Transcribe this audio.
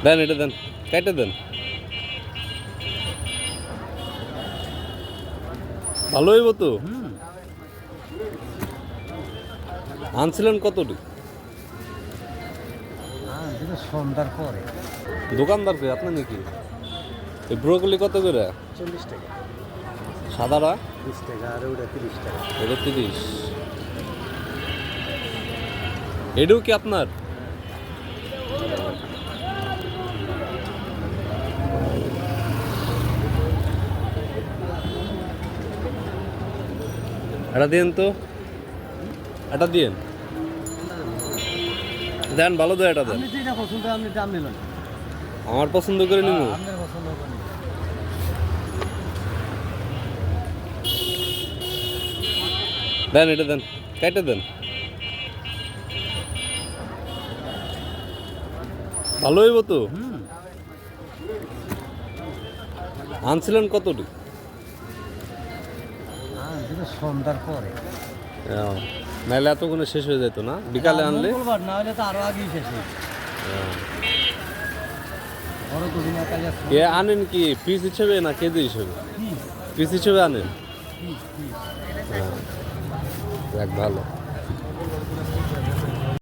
দেন এটা দেন, কেটে দেন। ভালো হইব তো। আনছিলেন কতটি? সন্ধ্যার পরে দোকানদার কে আপনি নাকি? এই ব্রোকলি কত করে? 40 টাকা, সাদারা 20 টাকা, আর ওটা 30 টাকা। এটা 30। এটাও কি আপনার? এটা দিন তো, এটা দিন, দেন ভালো দেয়, এটা দেন। আপনি যেটা পছন্দ আপনি দাম নিলেন, আমার পছন্দ করে নিব। আপনার পছন্দ করেন। দেন এটা দেন, কেটে দেন। ভালো হইব তো। আনছিলেন কতটি? সন্ধ্যার পরে, নাহলে এতক্ষণে শেষ হয়ে যেত না, বিকালে আনলে। মঙ্গলবার না হলে তো আরো আগেই শেষ হয়ে যেত। বড় দুদিনের কাজ আছে। এ আনেন কি পিস হিসেবে না কেজি হিসেবে? পিস হিসেবে আনেন। হ্যাঁ, যাক ভালো।